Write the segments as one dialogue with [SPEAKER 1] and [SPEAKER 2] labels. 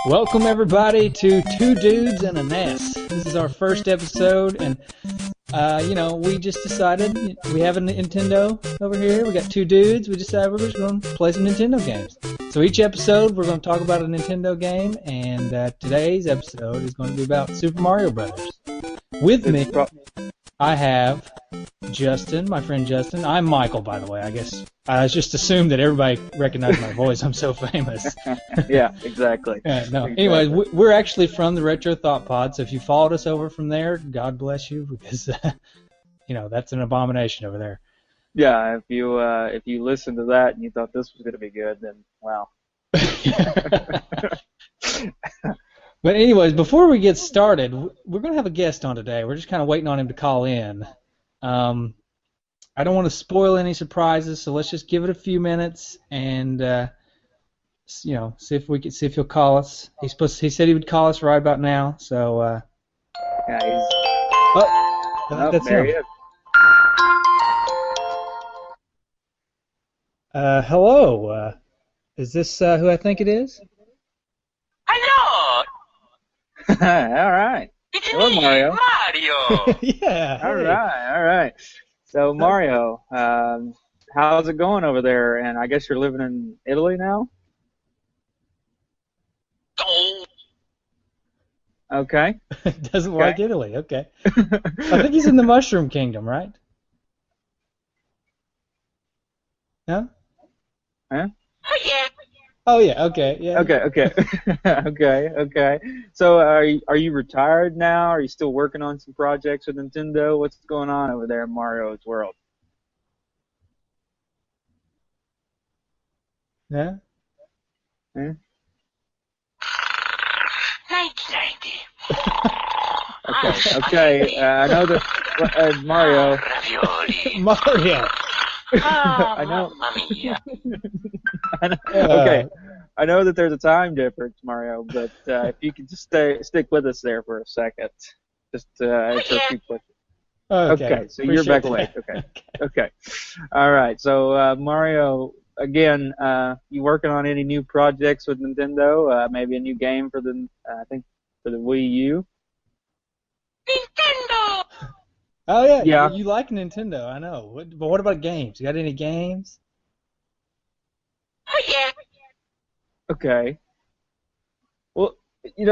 [SPEAKER 1] Welcome everybody to Two Dudes and a NES. This is our first episode, and we just decided we have a Nintendo over here. We got two dudes. We decided we're just going to play some Nintendo games. So each episode we're going to talk about a Nintendo game, and today's episode is going to be about Super Mario Brothers. With me, I have Justin, my friend Justin. I'm Michael, by the way. I guess I just assumed that everybody recognized my voice. I'm so famous.
[SPEAKER 2] Yeah, exactly.
[SPEAKER 1] No.
[SPEAKER 2] Exactly.
[SPEAKER 1] Anyways, we're actually from the Retro Thought Pod, so if you followed us over from there, God bless you, because that's an abomination over there.
[SPEAKER 2] Yeah, if you listened to that and you thought this was going to be good, then wow.
[SPEAKER 1] But anyways, before we get started, we're going to have a guest on today. We're just kind of waiting on him to call in. I don't want to spoil any surprises, so let's just give it a few minutes and see if he'll call us. He said he would call us right about now. So
[SPEAKER 2] Yeah,
[SPEAKER 1] that's
[SPEAKER 2] there
[SPEAKER 1] him.
[SPEAKER 2] he is.
[SPEAKER 1] Hello. Is this who I think it is?
[SPEAKER 3] Hello!
[SPEAKER 2] All right.
[SPEAKER 3] It's
[SPEAKER 2] Hello,
[SPEAKER 3] me,
[SPEAKER 2] Mario.
[SPEAKER 3] Mario!
[SPEAKER 1] Yeah.
[SPEAKER 2] All
[SPEAKER 1] hey.
[SPEAKER 2] right. So Mario, how's it going over there? And I guess you're living in Italy now.
[SPEAKER 3] Oh,
[SPEAKER 1] Doesn't
[SPEAKER 2] Okay. Okay.
[SPEAKER 1] like Italy. Okay. I think he's in the Mushroom Kingdom, right? No?
[SPEAKER 2] Huh?
[SPEAKER 3] oh yeah.
[SPEAKER 1] Oh yeah. Okay. Yeah.
[SPEAKER 2] Okay. Okay. So are you retired now? Are you still working on some projects with Nintendo? What's going on over there in Mario's world?
[SPEAKER 1] Yeah.
[SPEAKER 2] Okay. I know that Mario.
[SPEAKER 3] Ravioli.
[SPEAKER 1] Mario.
[SPEAKER 3] Ah,
[SPEAKER 2] I know.
[SPEAKER 3] mamma mia.
[SPEAKER 2] Okay. I know that there's a time difference, Mario, but if you could just stick with us there for a second, just answer a few questions. Okay, so you're back awake. Okay. All right. So Mario, again, you working on any new projects with Nintendo? Maybe a new game for the Wii U.
[SPEAKER 3] Nintendo!
[SPEAKER 1] Oh yeah.
[SPEAKER 2] Yeah.
[SPEAKER 1] You like Nintendo, I know. But what about games? You got any games?
[SPEAKER 3] Oh yeah.
[SPEAKER 2] Okay. Well,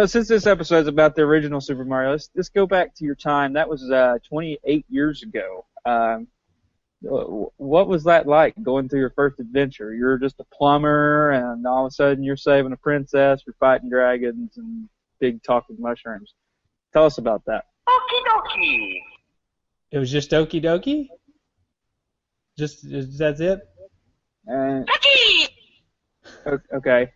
[SPEAKER 2] since this episode is about the original Super Mario, let's go back to your time. That was 28 years ago. What was that like, going through your first adventure? You're just a plumber, and all of a sudden you're saving a princess, you're fighting dragons and big talking mushrooms. Tell us about that.
[SPEAKER 3] Okie dokie.
[SPEAKER 1] It was just Okie Dokie? That's it?
[SPEAKER 3] Lucky!
[SPEAKER 2] Okay.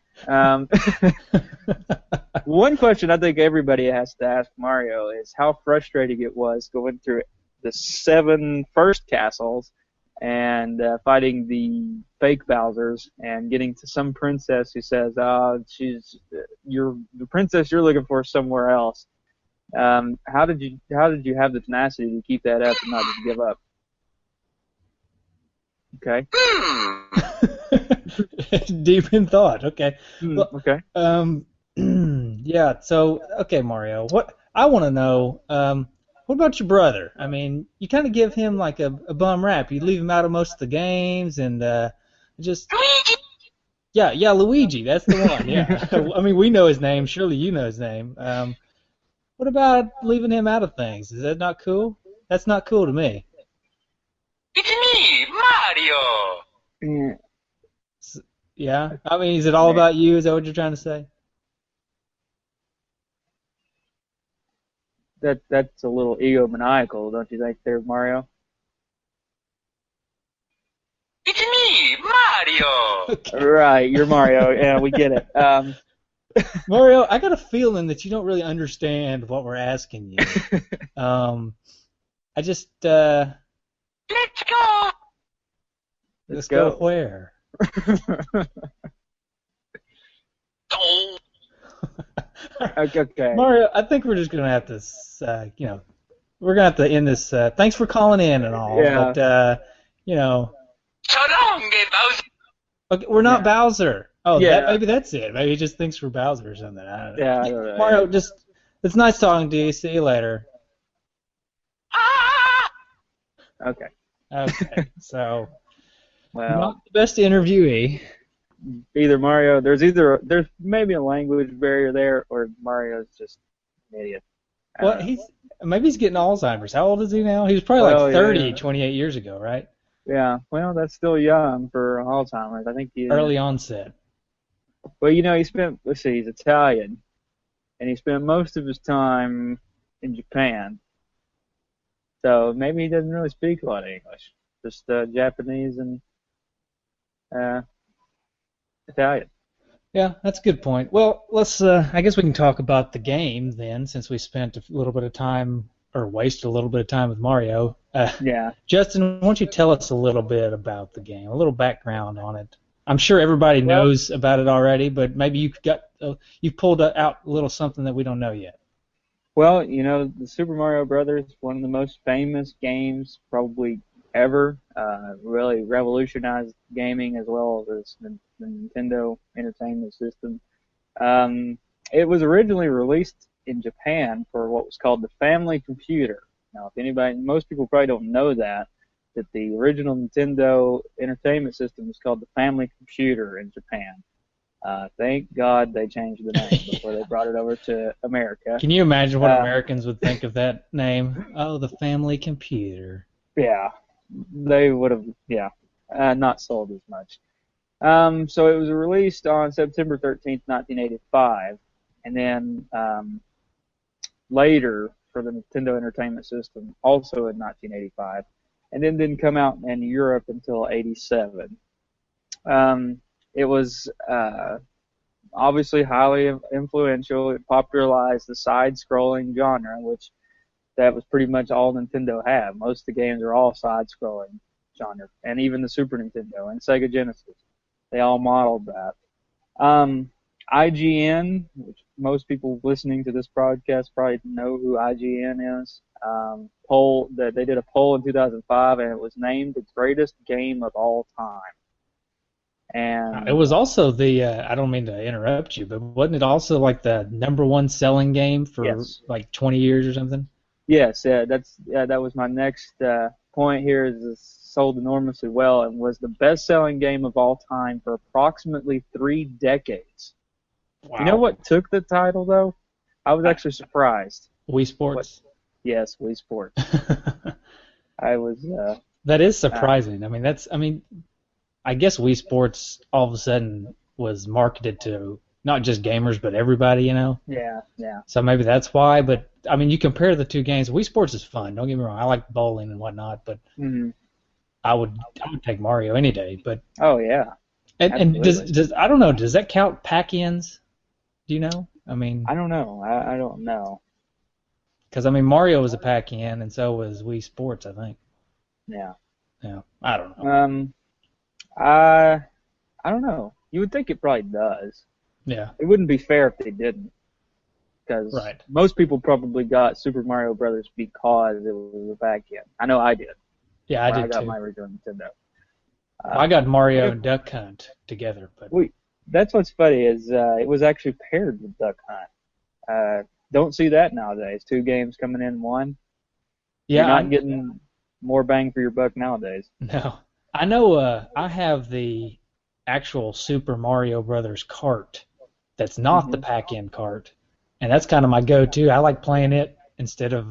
[SPEAKER 2] One question I think everybody has to ask Mario is how frustrating it was going through the 7 first castles and fighting the fake Bowsers and getting to some princess who says, the princess you're looking for somewhere else. How did you have the tenacity to keep that up and not just give up? Okay.
[SPEAKER 1] Deep in thought. Okay. Well,
[SPEAKER 2] Okay.
[SPEAKER 1] Yeah. So, okay, Mario. What I want to know. What about your brother? I mean, you kind of give him like a bum rap. You leave him out of most of the games, and just.
[SPEAKER 3] Luigi!
[SPEAKER 1] Yeah, Luigi. That's the one. Yeah. I mean, we know his name. Surely you know his name. What about leaving him out of things? Is that not cool? That's not cool to me.
[SPEAKER 3] It's me, Mario!
[SPEAKER 1] Yeah. I mean, is it all about you? Is that what you're trying to say?
[SPEAKER 2] That's a little egomaniacal, don't you think, there, Mario?
[SPEAKER 3] It's me, Mario!
[SPEAKER 1] Okay.
[SPEAKER 2] Right, you're Mario. Yeah, we get it.
[SPEAKER 1] Mario, I got a feeling that you don't really understand what we're asking you. I just
[SPEAKER 3] Let's go!
[SPEAKER 1] let's go where?
[SPEAKER 3] Oh,
[SPEAKER 2] Okay.
[SPEAKER 1] Mario, I think we're just gonna have to, we're gonna have to end this. Thanks for calling in and all,
[SPEAKER 2] Yeah.
[SPEAKER 1] but
[SPEAKER 3] so long, Bowser!
[SPEAKER 1] okay, we're not
[SPEAKER 2] Yeah.
[SPEAKER 1] Bowser. Oh,
[SPEAKER 2] Yeah.
[SPEAKER 1] maybe that's it. Maybe he just thinks we're Bowser or something. I don't know.
[SPEAKER 2] Yeah, I don't know.
[SPEAKER 1] Mario, it's nice talking to you. See you later.
[SPEAKER 2] Okay.
[SPEAKER 1] Okay, so
[SPEAKER 2] Well,
[SPEAKER 1] not the best interviewee.
[SPEAKER 2] there's maybe a language barrier there, or Mario's just an idiot.
[SPEAKER 1] Well, maybe he's getting Alzheimer's. How old is he now? He was probably like 30, 28 years ago, right?
[SPEAKER 2] Yeah, well, that's still young for Alzheimer's. I think
[SPEAKER 1] early onset.
[SPEAKER 2] Well, let's see, he's Italian, and he spent most of his time in Japan. So maybe he doesn't really speak a lot of English, just Japanese and Italian.
[SPEAKER 1] Yeah, that's a good point. Well, I guess we can talk about the game then, since we spent a little bit of time, or wasted a little bit of time with Mario.
[SPEAKER 2] Yeah.
[SPEAKER 1] Justin, why don't you tell us a little bit about the game, a little background on it? I'm sure everybody knows about it already, but maybe you pulled out a little something that we don't know yet.
[SPEAKER 2] Well, the Super Mario Brothers, one of the most famous games probably ever, really revolutionized gaming as well as the Nintendo Entertainment System. It was originally released in Japan for what was called the Family Computer. Now, most people probably don't know that the original Nintendo Entertainment System was called the Family Computer in Japan. Thank God they changed the name before they brought it over to America.
[SPEAKER 1] Can you imagine what Americans would think of that name? Oh, the Family Computer.
[SPEAKER 2] Yeah, they would have, not sold as much. So it was released on September 13th, 1985, and then later for the Nintendo Entertainment System, also in 1985, and then didn't come out in Europe until 87. It was obviously highly influential. It popularized the side-scrolling genre, which that was pretty much all Nintendo had. Most of the games are all side-scrolling genre, and even the Super Nintendo and Sega Genesis, they all modeled that. IGN, which most people listening to this broadcast probably know who IGN is. They did a poll in 2005, and it was named the greatest game of all time. And
[SPEAKER 1] it was also I don't mean to interrupt you, but wasn't it also like the #1 selling game for like 20 years or something?
[SPEAKER 2] Yes, that was my next point here. Is it sold enormously well and was the best-selling game of all time for approximately 3 decades. Wow. You know what took the title though? I was actually surprised.
[SPEAKER 1] Wii Sports.
[SPEAKER 2] Yes, Wii Sports. I was.
[SPEAKER 1] That is surprising. I guess Wii Sports all of a sudden was marketed to not just gamers but everybody,
[SPEAKER 2] Yeah.
[SPEAKER 1] So maybe that's why. But you compare the two games. Wii Sports is fun. Don't get me wrong. I like bowling and whatnot, but I would take Mario any day. But
[SPEAKER 2] yeah.
[SPEAKER 1] And does I don't know. Does that count pack-ins? Do you know?
[SPEAKER 2] I don't know. I don't know.
[SPEAKER 1] Because Mario was a pack-in, and so was Wii Sports, I think.
[SPEAKER 2] Yeah.
[SPEAKER 1] Yeah. I don't know.
[SPEAKER 2] I don't know. You would think it probably does.
[SPEAKER 1] Yeah.
[SPEAKER 2] It wouldn't be fair if they didn't. Because most people probably got Super Mario Brothers because it was a back-end. I know I did.
[SPEAKER 1] Yeah, I did too.
[SPEAKER 2] I got my original Nintendo.
[SPEAKER 1] I got Mario and Duck Hunt together. But
[SPEAKER 2] that's what's funny is it was actually paired with Duck Hunt. Don't see that nowadays. 2 games coming in one. Yeah, you're not getting more bang for your buck nowadays.
[SPEAKER 1] No. I know I have the actual Super Mario Brothers cart that's not the pack-in cart, and that's kind of my go-to. I like playing it instead of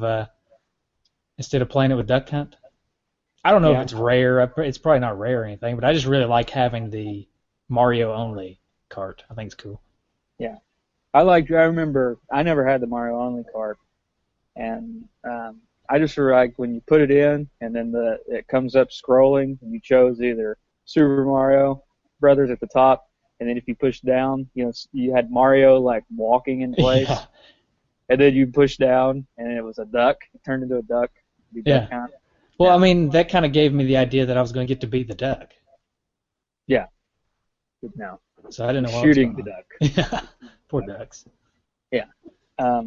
[SPEAKER 1] playing it with Duck Hunt. I don't know if it's rare. It's probably not rare or anything, but I just really like having the Mario-only cart. I think it's cool.
[SPEAKER 2] Yeah. I remember I never had the Mario-only cart, and I just like when you put it in and then it comes up scrolling and you chose either Super Mario Brothers at the top, and then if you push down, you had Mario like walking in place, and then you push down and it was a duck. It turned into a duck.
[SPEAKER 1] Yeah. Well, that kind of gave me the idea that I was going to get to be the duck.
[SPEAKER 2] Yeah. Good now.
[SPEAKER 1] So I didn't know what
[SPEAKER 2] shooting the duck.
[SPEAKER 1] Yeah. Poor ducks.
[SPEAKER 2] Yeah. But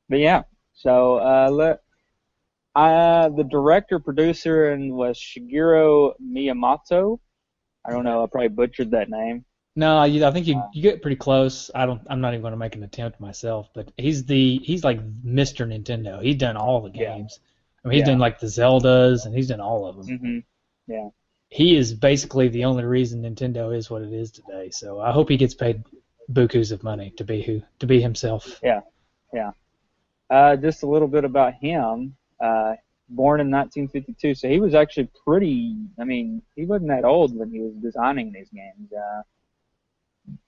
[SPEAKER 2] yeah. So the director, producer, and was Shigeru Miyamoto. I don't know. I probably butchered that name.
[SPEAKER 1] No, I think you get pretty close. I'm not even going to make an attempt myself, but he's like Mr. Nintendo. He's done all the games. I mean, he's done like the Zeldas, and he's done all of them.
[SPEAKER 2] Mm-hmm. Yeah.
[SPEAKER 1] He is basically the only reason Nintendo is what it is today. So I hope he gets paid bukus of money to be himself.
[SPEAKER 2] Yeah. Just a little bit about him. Born in 1952, so he was actually pretty. I mean, he wasn't that old when he was designing these games.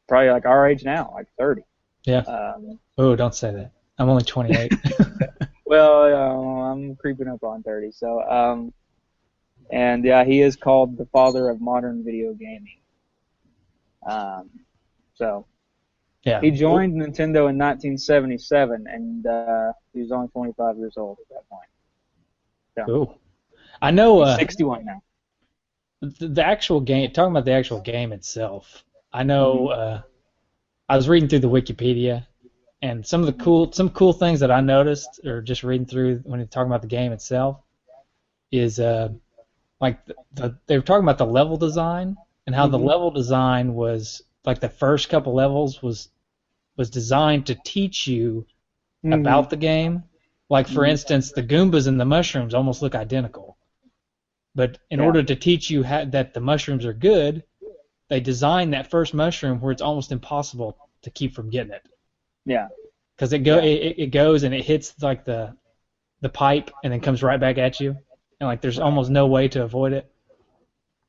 [SPEAKER 2] Probably like our age now, like 30.
[SPEAKER 1] Yeah. Oh, don't say that. I'm only 28.
[SPEAKER 2] Well, I'm creeping up on 30. So, and yeah, he is called the father of modern video gaming. So.
[SPEAKER 1] Yeah.
[SPEAKER 2] He joined Nintendo in 1977, and he was only 25 years old at that point. So,
[SPEAKER 1] cool. I know.
[SPEAKER 2] He's 61 now.
[SPEAKER 1] The actual game. Talking about the actual game itself, I know. I was reading through the Wikipedia, and some cool things that I noticed, or just reading through when you're talking about the game itself, is like they were talking about the level design and how the level design was like the first couple levels was designed to teach you about the game. Like, for instance, the Goombas and the mushrooms almost look identical. But in order to teach you that the mushrooms are good, they designed that first mushroom where it's almost impossible to keep from getting it.
[SPEAKER 2] Yeah.
[SPEAKER 1] Because it goes and it hits like the pipe and then comes right back at you. And like there's almost no way to avoid it.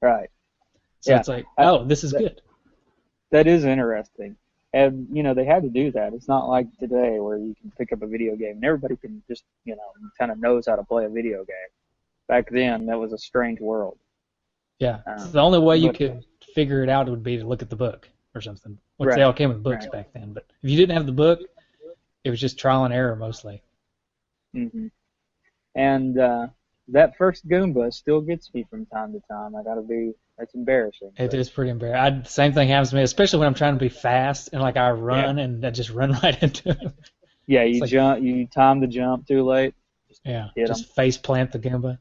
[SPEAKER 2] Right.
[SPEAKER 1] So it's like, oh, this is good.
[SPEAKER 2] That is interesting. And, they had to do that. It's not like today where you can pick up a video game and everybody can just, kind of knows how to play a video game. Back then, that was a strange world.
[SPEAKER 1] Yeah. So the only way you could figure it out would be to look at the book or something. Which they all came with books back then. But if you didn't have the book, it was just trial and error mostly.
[SPEAKER 2] Mm-hmm. And that first Goomba still gets me from time to time. That's embarrassing.
[SPEAKER 1] It is pretty embarrassing. Same thing happens to me, especially when I'm trying to be fast and like I run and I just run right into him.
[SPEAKER 2] Yeah, you time the jump too late.
[SPEAKER 1] Just face plant the Goomba.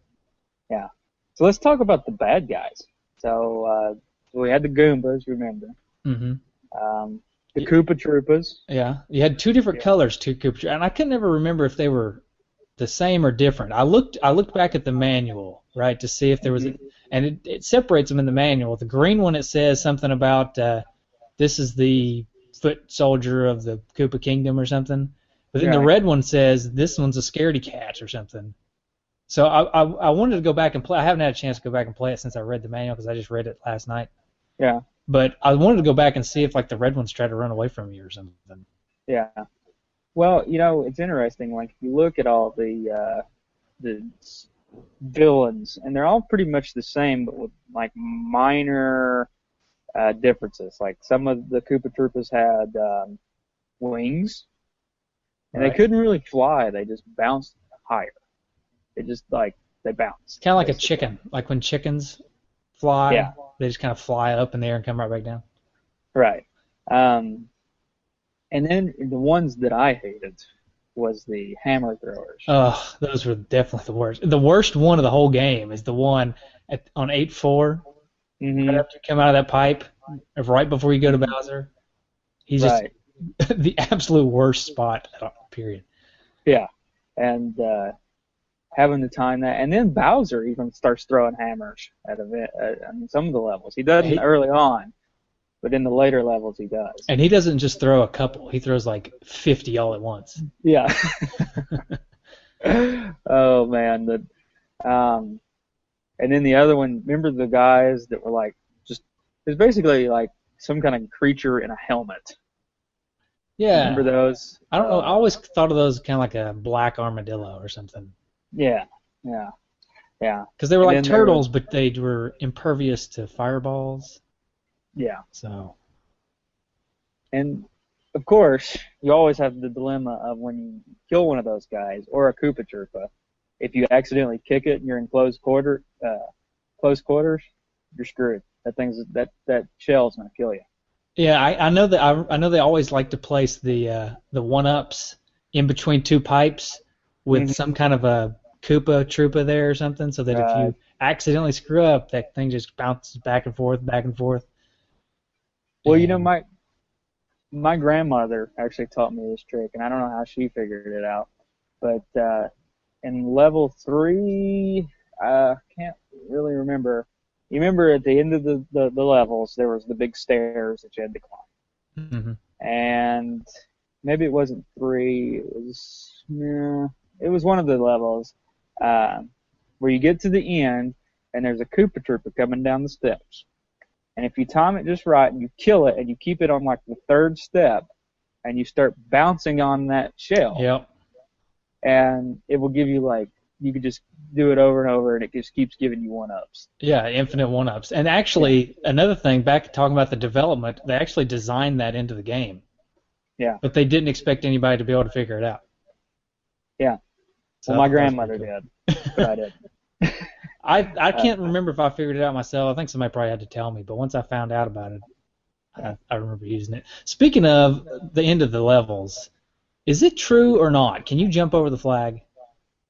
[SPEAKER 2] Yeah. So let's talk about the bad guys. So we had the Goombas, remember?
[SPEAKER 1] Mm-hmm.
[SPEAKER 2] The Koopa Troopas.
[SPEAKER 1] Yeah, you had two different colors, two Koopa Troopas, and I could never remember if they were the same or different. I looked back at the manual, right, to see if there was, and it separates them in the manual. The green one, it says something about this is the foot soldier of the Koopa Kingdom or something, but then the red one says this one's a scaredy cat or something. So I wanted to go back and play. I haven't had a chance to go back and play it since I read the manual because I just read it last night.
[SPEAKER 2] Yeah.
[SPEAKER 1] But I wanted to go back and see if like the red ones tried to run away from you or something.
[SPEAKER 2] Yeah. Well, it's interesting. Like if you look at all the villains, and they're all pretty much the same, but with like minor differences. Like some of the Koopa Troopas had wings, and they couldn't really fly. They just bounced higher. They just they bounce.
[SPEAKER 1] Kind of like a chicken. Like when chickens fly, they just kind of fly up in the air and come right back down.
[SPEAKER 2] Right. And then the ones that I hated was the hammer throwers.
[SPEAKER 1] Oh, those were definitely the worst. The worst one of the whole game is the one on 8-4, right after you come out of that pipe, right before you go to Bowser. He's just the absolute worst spot, period.
[SPEAKER 2] Yeah, and having to time that. And then Bowser even starts throwing hammers at some of the levels. He doesn't early on. But in the later levels, he does.
[SPEAKER 1] And he doesn't just throw a couple. He throws like 50 all at once.
[SPEAKER 2] Yeah. Oh, man. And then the other one, remember the guys that were like, it was basically like some kind of creature in a helmet.
[SPEAKER 1] Yeah.
[SPEAKER 2] Remember those?
[SPEAKER 1] I don't know. I always thought of those kind of like a black armadillo or something.
[SPEAKER 2] Yeah.
[SPEAKER 1] Because they were like turtles, but they were impervious to fireballs.
[SPEAKER 2] Yeah.
[SPEAKER 1] So.
[SPEAKER 2] And, of course, you always have the dilemma of when you kill one of those guys, or a Koopa Troopa, if you accidentally kick it and you're in close quarters, you're screwed. That shell's going to kill you.
[SPEAKER 1] Yeah, I know that. I know they always like to place the 1-ups in between two pipes with some kind of a Koopa Troopa there or something, so that if you accidentally screw up, that thing just bounces back and forth, back and forth.
[SPEAKER 2] Well, you know, my grandmother actually taught me this trick, and I don't know how she figured it out. But in level 3, I can't really remember. You remember at the end of the levels, there was the big stairs that you had to climb.
[SPEAKER 1] Mm-hmm.
[SPEAKER 2] And maybe it wasn't 3. It was one of the levels where you get to the end, and there's a Koopa Trooper coming down the steps. And if you time it just right, and you kill it, and you keep it on like the 3rd step, and you start bouncing on that shell.
[SPEAKER 1] Yep.
[SPEAKER 2] And it will give you like, you could just do it over and over, and it just keeps giving you 1-ups.
[SPEAKER 1] Yeah, infinite 1-ups. And actually, another thing, back talking about the development, they actually designed that into the game.
[SPEAKER 2] Yeah.
[SPEAKER 1] But they didn't expect anybody to be able to figure it out.
[SPEAKER 2] Yeah.
[SPEAKER 1] So
[SPEAKER 2] well, my grandmother did, but I didn't.
[SPEAKER 1] I can't remember if I figured it out myself. I think somebody probably had to tell me. But once I found out about it, I remember using it. Speaking of the end of the levels, is it true or not? Can you jump over the flag?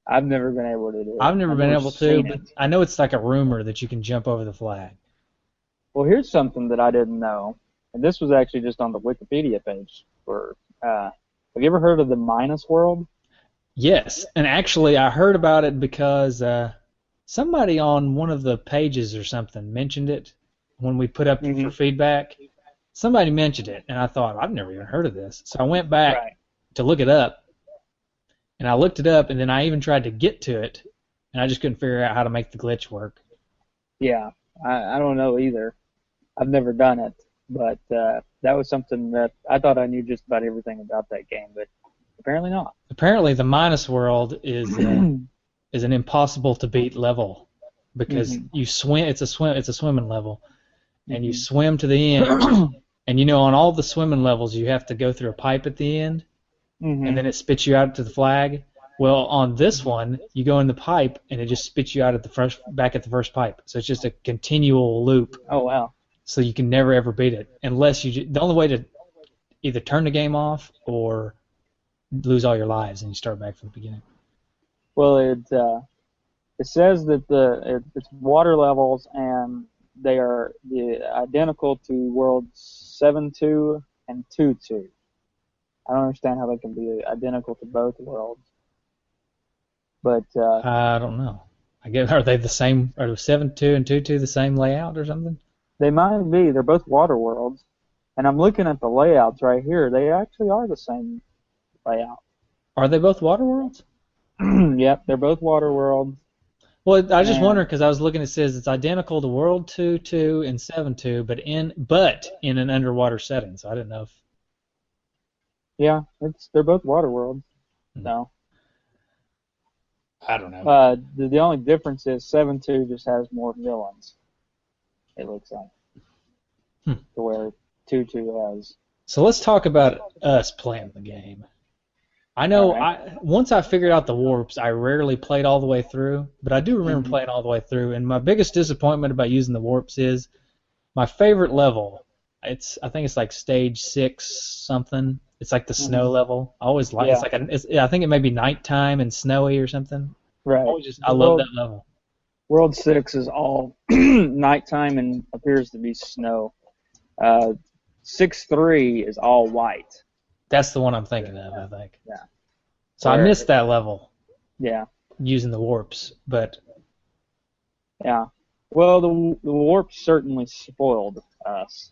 [SPEAKER 2] I've never been able to do it.
[SPEAKER 1] I've never been able to, but I know it's like a rumor that you can jump over the flag.
[SPEAKER 2] Well, here's something that I didn't know, and this was actually just on the Wikipedia page. Have you ever heard of the Minus World?
[SPEAKER 1] Yes, and actually I heard about it because somebody on one of the pages or something mentioned it when we put up for feedback. Somebody mentioned it, and I thought, I've never even heard of this. So I went back to look it up, and I looked it up, and then I even tried to get to it, and I just couldn't figure out how to make the glitch work.
[SPEAKER 2] Yeah, I don't know either. I've never done it, but that was something that I thought I knew just about everything about that game, but apparently not.
[SPEAKER 1] Apparently the Minus World is an impossible to beat level because you swim. It's a swimming level, and you swim to the end. And you know, on all the swimming levels, you have to go through a pipe at the end, and then it spits you out to the flag. Well, on this one, you go in the pipe, and it just spits you out at back at the first pipe. So it's just a continual loop.
[SPEAKER 2] Oh wow!
[SPEAKER 1] So you can never ever beat it unless the only way to either turn the game off or lose all your lives and you start back from the beginning.
[SPEAKER 2] Well, it says that it's water levels and they are identical to worlds 7-2 and 2-2. I don't understand how they can be identical to both worlds. But
[SPEAKER 1] I don't know. I guess are they the same? Are 7-2 and 2-2 the same layout or something?
[SPEAKER 2] They might be. They're both water worlds, and I'm looking at the layouts right here. They actually are the same layout.
[SPEAKER 1] Are they both water worlds?
[SPEAKER 2] Yep, they're both water worlds.
[SPEAKER 1] Well, I was just wondering because I was looking. It says it's identical to World 2-2 and 7-2, but in an underwater setting. So I didn't know if.
[SPEAKER 2] Yeah, they're both water worlds. No.
[SPEAKER 1] I don't know.
[SPEAKER 2] The only difference is 7-2 just has more villains. It looks like. To where 2-2 has.
[SPEAKER 1] So let's talk about us playing the game. I know once I figured out the warps, I rarely played all the way through, but I do remember playing all the way through. And my biggest disappointment about using the warps is my favorite level. I think it's like stage 6 something. It's like the snow level. I always like. I think it may be nighttime and snowy or something.
[SPEAKER 2] Right.
[SPEAKER 1] I love that level.
[SPEAKER 2] World 6 is all nighttime and appears to be snow. 6-3 is all white.
[SPEAKER 1] That's the one I'm thinking of, I think.
[SPEAKER 2] Yeah.
[SPEAKER 1] So I missed that level.
[SPEAKER 2] Yeah.
[SPEAKER 1] Using the warps, but.
[SPEAKER 2] Yeah. Well, the warps certainly spoiled us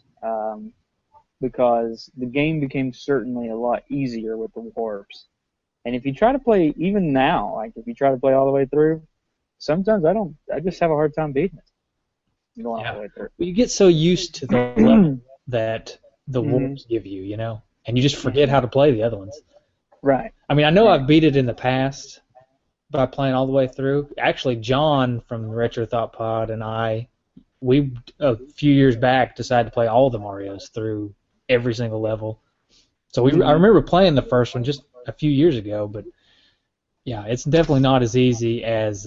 [SPEAKER 2] because the game became certainly a lot easier with the warps. And if you try to play, even now, like if you try to play all the way through, sometimes I just have a hard time beating it. Going all the way through.
[SPEAKER 1] Well, you get so used to the level that the warps give you, you know? And you just forget how to play the other ones.
[SPEAKER 2] Right.
[SPEAKER 1] I mean, I know I've beat it in the past by playing all the way through. Actually, John from Retro Thought Pod and we a few years back decided to play all the Marios through every single level. So I remember playing the first one just a few years ago, but yeah, it's definitely not as easy as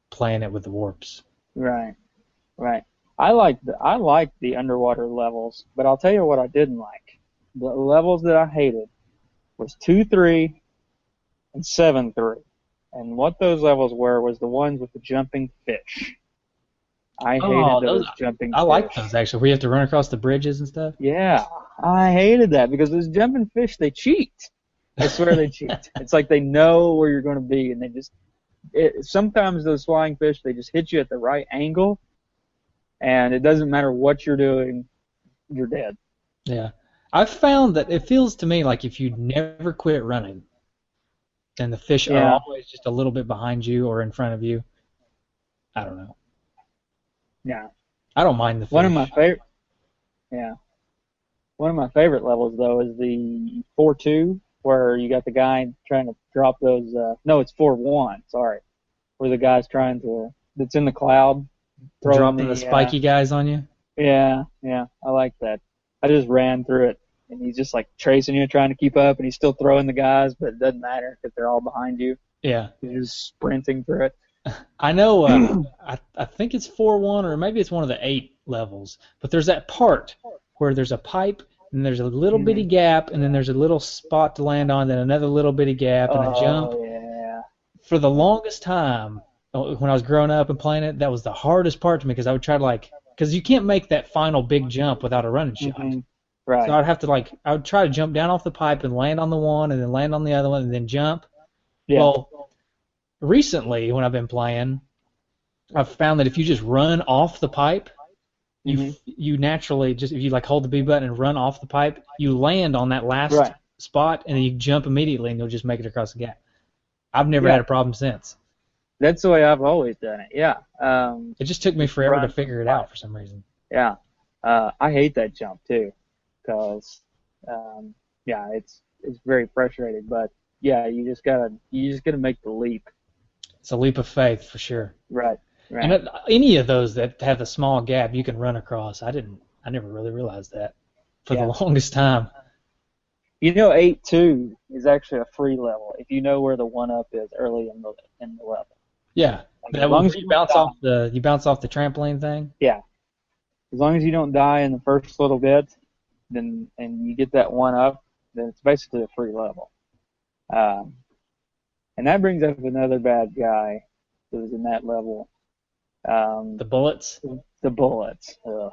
[SPEAKER 1] playing it with the warps.
[SPEAKER 2] Right. Right. I like the underwater levels, but I'll tell you what I didn't like. The levels that I hated was 2-3 and 7-3. And what those levels were was the ones with the jumping fish. I hated those jumping
[SPEAKER 1] I
[SPEAKER 2] fish.
[SPEAKER 1] like those, actually, where you have to run across the bridges and stuff.
[SPEAKER 2] Yeah, I hated that because those jumping fish, they cheat. I swear they cheat. It's like they know where you're going to be, and they just sometimes those flying fish, they just hit you at the right angle, and it doesn't matter what you're doing, you're dead.
[SPEAKER 1] Yeah. I've found that it feels to me like if you never quit running, and the fish are always just a little bit behind you or in front of you. I don't know.
[SPEAKER 2] Yeah.
[SPEAKER 1] I don't mind the fish.
[SPEAKER 2] One of my favorite levels though is the 4-2, where you got the guy trying to drop those. No, it's 4-1. Sorry, where the guy's trying to. That's in the cloud.
[SPEAKER 1] Dropping the spiky guys on you.
[SPEAKER 2] Yeah. I like that. I just ran through it, and he's just like chasing you, trying to keep up, and he's still throwing the guys, but it doesn't matter because they're all behind you.
[SPEAKER 1] Yeah.
[SPEAKER 2] You're just sprinting through it.
[SPEAKER 1] I know. I think it's 4-1, or maybe it's one of the 8 levels. But there's that part where there's a pipe, and there's a little bitty gap, and then there's a little spot to land on, then another little bitty gap, and a jump.
[SPEAKER 2] Yeah.
[SPEAKER 1] For the longest time, when I was growing up and playing it, that was the hardest part to me because I would try to because you can't make that final big jump without a running shot.
[SPEAKER 2] Right.
[SPEAKER 1] So I'd have to I would try to jump down off the pipe and land on the one, and then land on the other one, and then jump. Yeah. Well, recently when I've been playing, I've found that if you just run off the pipe, you naturally just if you hold the B button and run off the pipe, you land on that last spot, and then you jump immediately, and you'll just make it across the gap. I've never had a problem since.
[SPEAKER 2] That's the way I've always done it. Yeah.
[SPEAKER 1] It just took me forever to figure it out for some reason.
[SPEAKER 2] Yeah. I hate that jump too, because it's very frustrating. But yeah, you just gotta make the leap.
[SPEAKER 1] It's a leap of faith for sure.
[SPEAKER 2] Right.
[SPEAKER 1] And any of those that have a small gap you can run across, I never really realized that for the longest time.
[SPEAKER 2] 8-2 is actually a free level if you know where the 1-up is early in the level.
[SPEAKER 1] Yeah, as long as you bounce off the trampoline thing.
[SPEAKER 2] Yeah, as long as you don't die in the first little bit, and you get that 1-up, then it's basically a free level. And that brings up another bad guy that was in that level.
[SPEAKER 1] The bullets.
[SPEAKER 2] The bullets. Ugh.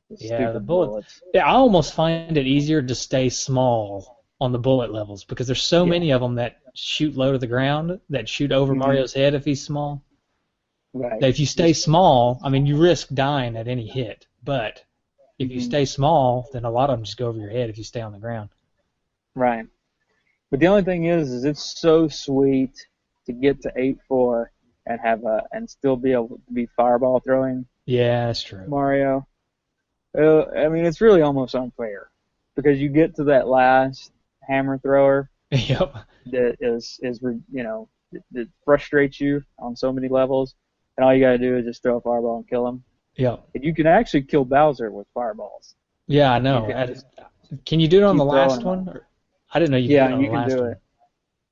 [SPEAKER 1] The bullets. Yeah, I almost find it easier to stay small on the bullet levels because there's so many of them that shoot low to the ground, that shoot over Mario's head if he's small.
[SPEAKER 2] Right.
[SPEAKER 1] That if you stay small, you risk dying at any hit. But if you stay small, then a lot of them just go over your head if you stay on the ground.
[SPEAKER 2] Right. But the only thing is it's so sweet to get to 8-4 and and still be able to be fireball throwing.
[SPEAKER 1] Yeah, that's true.
[SPEAKER 2] Mario. It's really almost unfair because you get to that last hammer thrower.
[SPEAKER 1] Yep.
[SPEAKER 2] That that frustrates you on so many levels, and all you gotta do is just throw a fireball and kill him.
[SPEAKER 1] Yeah.
[SPEAKER 2] And you can actually kill Bowser with fireballs.
[SPEAKER 1] Yeah, I know. Can you do it on the last one? I didn't know you could do it on the last one.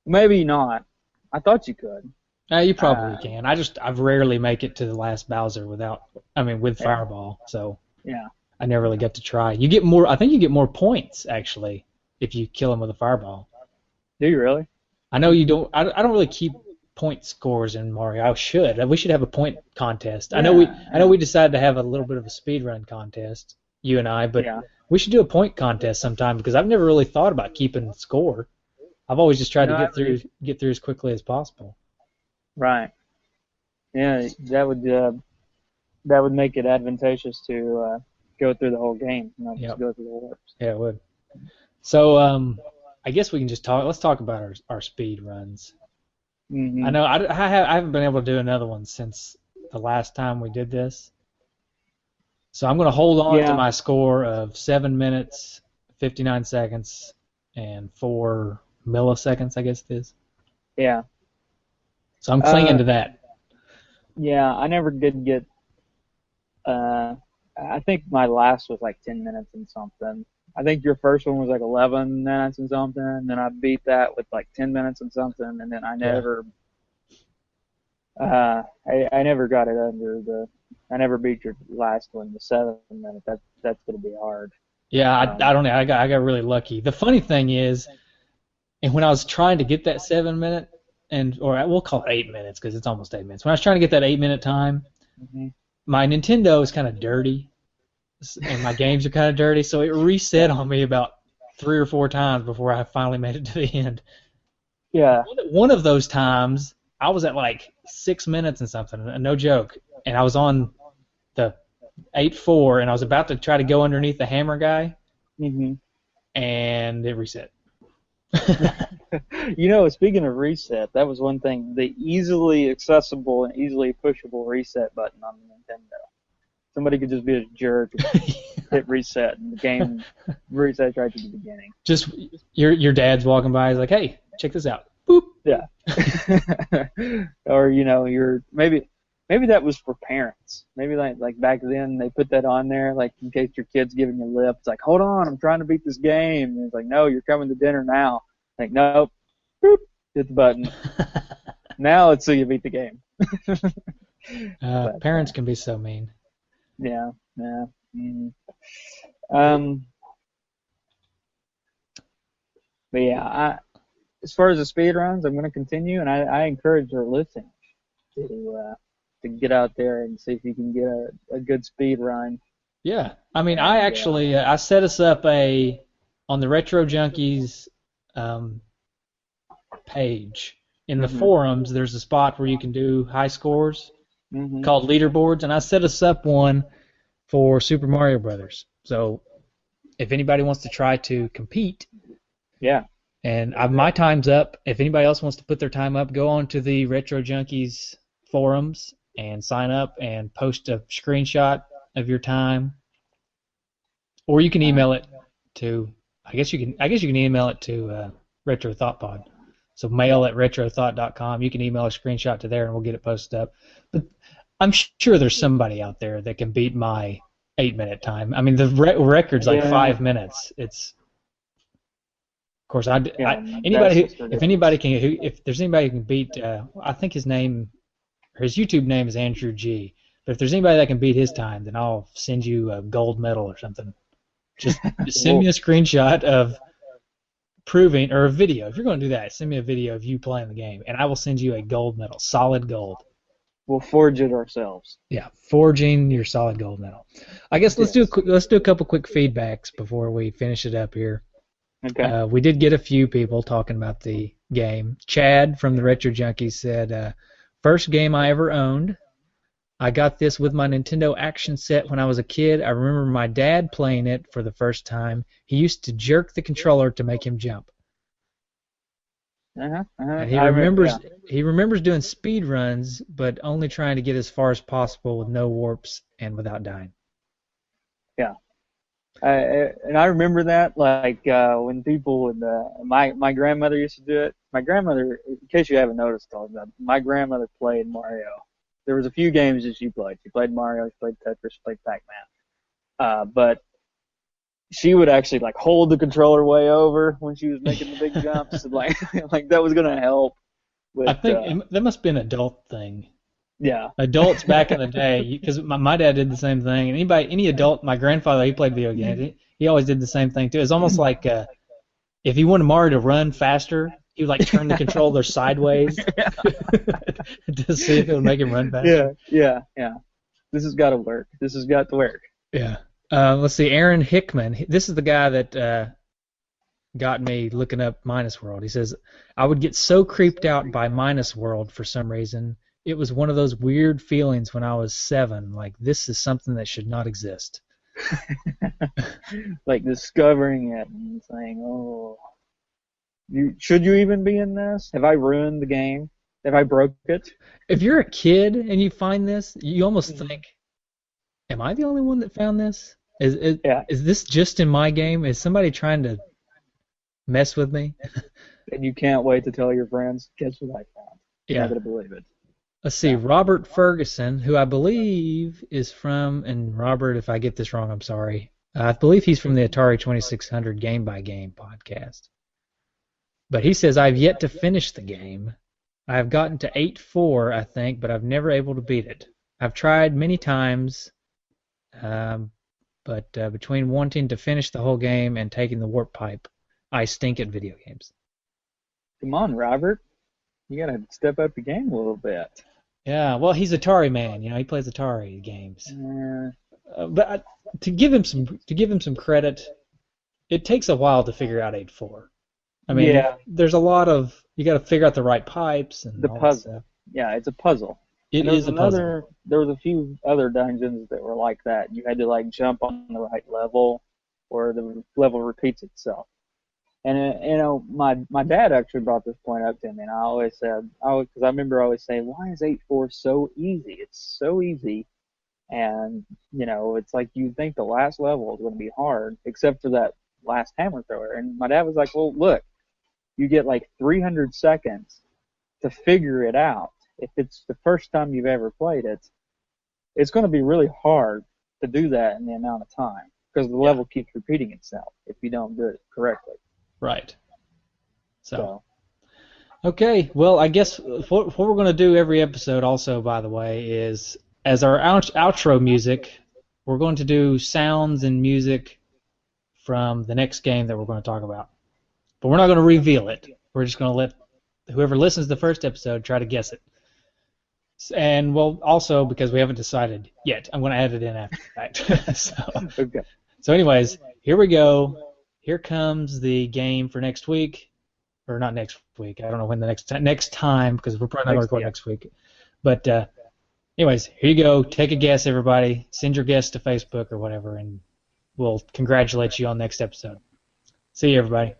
[SPEAKER 2] Maybe not. I thought you could.
[SPEAKER 1] You probably can. I've rarely make it to the last Bowser with fireball. So
[SPEAKER 2] yeah.
[SPEAKER 1] I never really get to try. You get more. I think you get more points actually if you kill him with a fireball.
[SPEAKER 2] Do you really?
[SPEAKER 1] I know you don't. I don't really keep point scores in Mario. I should. We should have a point contest. Yeah, I know we decided to have a little bit of a speed run contest, you and I, but we should do a point contest sometime because I've never really thought about keeping score. I've always just tried to get through as quickly as possible.
[SPEAKER 2] Right. Yeah, that would make it advantageous to go through the whole game, not just go through the warps.
[SPEAKER 1] Yeah, it would. So I guess we can just talk. Let's talk about our speed runs.
[SPEAKER 2] Mm-hmm.
[SPEAKER 1] I know I haven't been able to do another one since the last time we did this. So I'm going to hold on to my score of 7 minutes, 59 seconds, and 4 milliseconds, I guess it is.
[SPEAKER 2] Yeah.
[SPEAKER 1] So I'm clinging to that.
[SPEAKER 2] Yeah, I never did get. I think my last was like 10 minutes and something. I think your first one was like 11 minutes and something, and then I beat that with like 10 minutes and something, and then I never. I never got it under I never beat your last one, the 7 minutes. That's gonna be hard.
[SPEAKER 1] Yeah, I don't know. I got really lucky. The funny thing is, and when I was trying to get that 7 minute, or we'll call it 8 minutes because it's almost 8 minutes. When I was trying to get that 8 minute time, my Nintendo is kind of dirty, and my games are kind of dirty, so it reset on me about 3 or 4 times before I finally made it to the end.
[SPEAKER 2] Yeah.
[SPEAKER 1] One of those times, I was at like 6 minutes and something, no joke, and I was on the 8-4, and I was about to try to go underneath the hammer guy, and it reset.
[SPEAKER 2] Speaking of reset, that was one thing, the easily accessible and easily pushable reset button on the Nintendo. Somebody could just be a jerk and hit reset, and the game resets right to the beginning.
[SPEAKER 1] Just your dad's walking by, he's like, hey, check this out. Boop.
[SPEAKER 2] Yeah. Or, maybe that was for parents. Maybe like back then they put that on there, like in case your kid's giving you lip. It's like, hold on, I'm trying to beat this game. And it's like, no, you're coming to dinner now. Like, nope. Boop. Hit the button. Now it's so you beat the game.
[SPEAKER 1] Parents can be so mean.
[SPEAKER 2] Yeah. But yeah, as far as the speed runs, I'm going to continue, and I encourage our listeners to get out there and see if you can get a good speed run.
[SPEAKER 1] Yeah, I mean, I actually I set us up on the Retro Junkies page in the forums. There's a spot where you can do high scores called leaderboards, and I set us up one for Super Mario Brothers. So if anybody wants to try to compete, and my time's up. If anybody else wants to put their time up, go on to the Retro Junkies forums and sign up and post a screenshot of your time, or you can email it to. I guess you can email it to Retro Thought Pod. So mail at retrothought.com. You can email a screenshot to there, and we'll get it posted up. But I'm sure there's somebody out there that can beat my 8-minute time. I mean, the record's like 5 minutes. It's of course if there's anybody who can beat, I think his YouTube name is Andrew G. But if there's anybody that can beat his time, then I'll send you a gold medal or something. Just send me a screenshot of proving, or a video. If you're going to do that, send me a video of you playing the game, and I will send you a gold medal, solid gold.
[SPEAKER 2] We'll forge it ourselves.
[SPEAKER 1] Yeah, forging your solid gold medal. I guess let's do a couple quick feedbacks before we finish it up here.
[SPEAKER 2] Okay.
[SPEAKER 1] We did get a few people talking about the game. Chad from the Retro Junkies said, first game I ever owned. I got this with my Nintendo Action Set when I was a kid. I remember my dad playing it for the first time. He used to jerk the controller to make him jump. And he remembers doing speed runs, but only trying to get as far as possible with no warps and without dying.
[SPEAKER 2] Yeah. And I remember that, like when people would, my grandmother used to do it. My grandmother, in case you haven't noticed, my grandmother played Mario. There was a few games that she played. She played Mario, she played Tetris, she played Pac-Man. But she would actually like hold the controller way over when she was making the big jumps, and like that was gonna help. With,
[SPEAKER 1] I think that must be an adult thing.
[SPEAKER 2] Yeah.
[SPEAKER 1] Adults back in the day, because my dad did the same thing. And any adult, my grandfather, he played video games. He always did the same thing too. It's almost like if he wanted Mario to run faster, he would like turn the controller sideways to see if it would make him run faster.
[SPEAKER 2] Yeah. This has got to work.
[SPEAKER 1] Yeah. Let's see. Aaron Hickman. This is the guy that got me looking up Minus World. He says, I would get so creeped out by Minus World for some reason. It was one of those weird feelings when I was 7, like this is something that should not exist.
[SPEAKER 2] Like discovering it and saying, oh, should you even be in this? Have I ruined the game? Have I broke it?
[SPEAKER 1] If you're a kid and you find this, you almost think, am I the only one that found this? Is this just in my game? Is somebody trying to mess with me?
[SPEAKER 2] And you can't wait to tell your friends, guess what I found. You're not going to believe it.
[SPEAKER 1] Let's see, Robert Ferguson, who I believe is from, and Robert, if I get this wrong, I'm sorry. I believe he's from the Atari 2600 Game by Game podcast. But he says, I've yet to finish the game. I have gotten to 8-4, I think, but I've never able to beat it. I've tried many times, but between wanting to finish the whole game and taking the warp pipe, I stink at video games.
[SPEAKER 2] Come on, Robert. You got to step up your game a little bit.
[SPEAKER 1] Yeah, well, he's Atari man. You know, he plays Atari games.
[SPEAKER 2] Yeah.
[SPEAKER 1] But to give him some credit, it takes a while to figure out 8-4. I mean, there's a lot of you got to figure out the right pipes and
[SPEAKER 2] the
[SPEAKER 1] all
[SPEAKER 2] puzzle.
[SPEAKER 1] That stuff.
[SPEAKER 2] Yeah, it's a puzzle.
[SPEAKER 1] It is a puzzle.
[SPEAKER 2] There was a few other dungeons that were like that. You had to like jump on the right level, or the level repeats itself. And you know, my dad actually brought this point up to me, and I always said, because I remember always saying, why is 8-4 so easy? It's so easy, and you know, it's like you think the last level is going to be hard, except for that last hammer thrower. And my dad was like, well, look, you get like 300 seconds to figure it out. If it's the first time you've ever played it, it's going to be really hard to do that in the amount of time because the level keeps repeating itself if you don't do it correctly.
[SPEAKER 1] Right. So. Okay, well, I guess what we're going to do every episode also, by the way, is as our outro music, we're going to do sounds and music from the next game that we're going to talk about. But we're not going to reveal it. We're just going to let whoever listens to the first episode try to guess it. And, well, also, because we haven't decided yet, I'm going to add it in after the fact.
[SPEAKER 2] Okay.
[SPEAKER 1] So anyways, here we go. Here comes the game for next week. Or not next week. I don't know when the next time, because we're probably not going to record next week. But anyways, here you go. Take a guess, everybody. Send your guess to Facebook or whatever, and we'll congratulate you on next episode. See you, everybody.